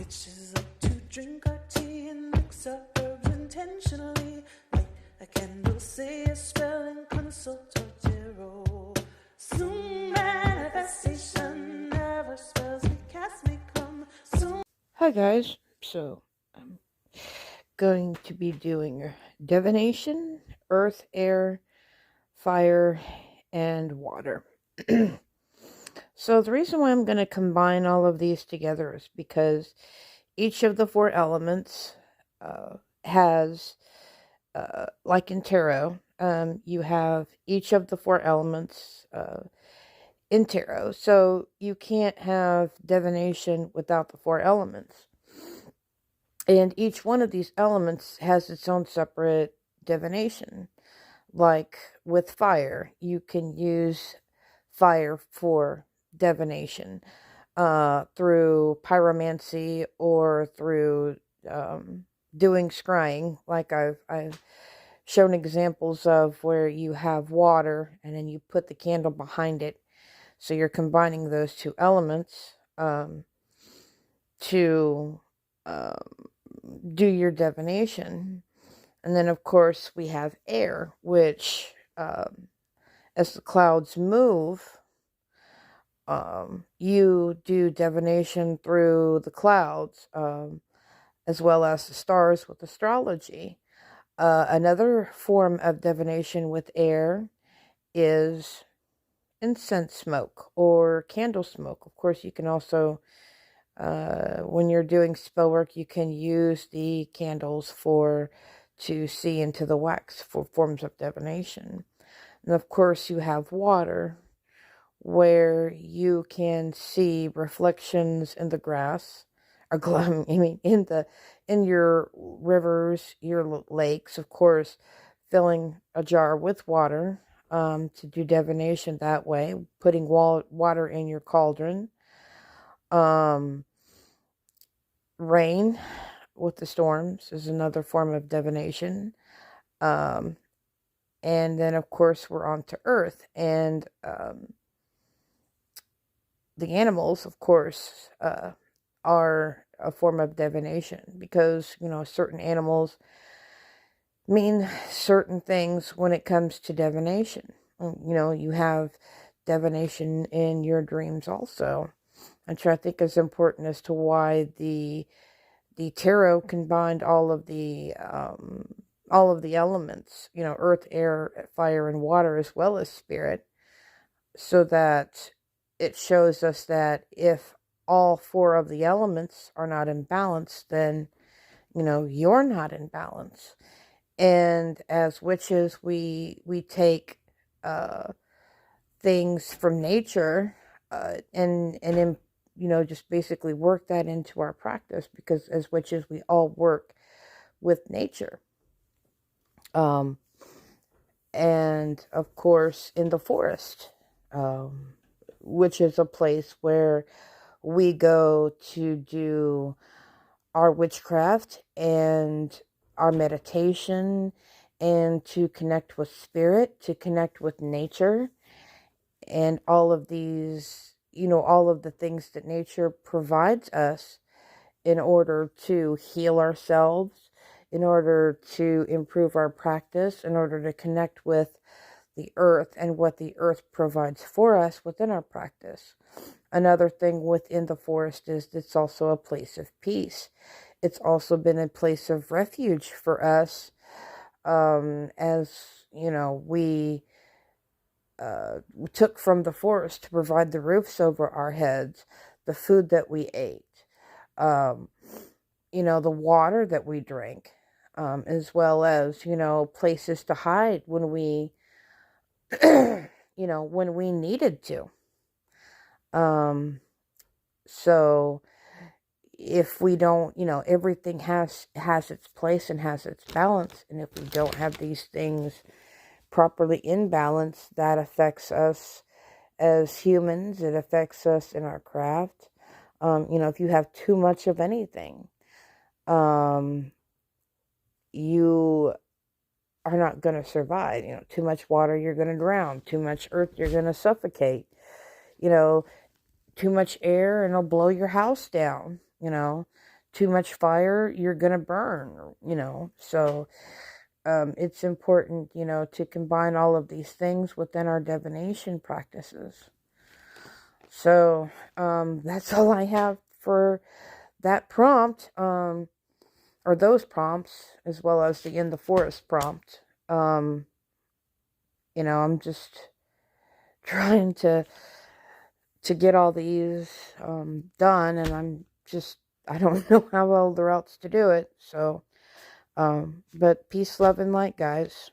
Bitches like to drink our tea and mix our herbs intentionally. Light a candle, say a spell, and consult our tarot. Soon manifestation never spells we cast may come. Soon. Hi guys, so I'm going to be doing divination, earth, air, fire, and water. So the reason why I'm going to combine all of these together is because each of the four elements has, like in tarot, you have each of the four elements in tarot. So you can't have divination without the four elements. And each one of these elements has its own separate divination. Like with fire, you can use fire for divination through pyromancy or through doing scrying, like I've shown examples of, where you have water and then you put the candle behind it. So you're combining those two elements to do your divination. And then, of course, we have air, which, as the clouds move, you do divination through the clouds, as well as the stars with astrology. Another form of divination with air is incense smoke or candle smoke. Of course, you can also, when you're doing spell work, you can use the candles to see into the wax for forms of divination. And of course, you have water, where you can see reflections in the grass, or in your rivers, your lakes, of course, filling a jar with water to do divination that way, putting water in your cauldron. Rain with the storms is another form of divination. And then, of course, we're on to earth, and the animals, of course, are a form of divination, because, certain animals mean certain things when it comes to divination. You have divination in your dreams also, which I think is important as to why the tarot combined all of the elements, earth, air, fire, and water, as well as spirit, so that it shows us that if all four of the elements are not in balance, then, you're not in balance. And as witches, we take things from nature and just basically work that into our practice, because as witches, we all work with nature. And of course, in the forest, which is a place where we go to do our witchcraft and our meditation, and to connect with spirit, to connect with nature, and all of these, all of the things that nature provides us in order to heal ourselves, in order to improve our practice, in order to connect with the earth and what the earth provides for us within our practice. Another thing within the forest is it's also a place of peace. It's also been a place of refuge for us, as we took from the forest to provide the roofs over our heads, the food that we ate, the water that we drank, as well as, places to hide when we, when we needed to. So if we don't, everything has its place and has its balance. And if we don't have these things properly in balance, that affects us as humans. It affects us in our craft. If you have too much of anything, you are not going to survive. Too much water, you're going to drown. Too much earth, you're going to suffocate. Too much air, and it'll blow your house down. too much fire, you're going to burn, So it's important, to combine all of these things within our divination practices. So that's all I have for that prompt, or those prompts, as well as the In the Forest prompt. I'm just trying to get all these done, and I don't know how else to do it. So, but peace, love, and light, guys.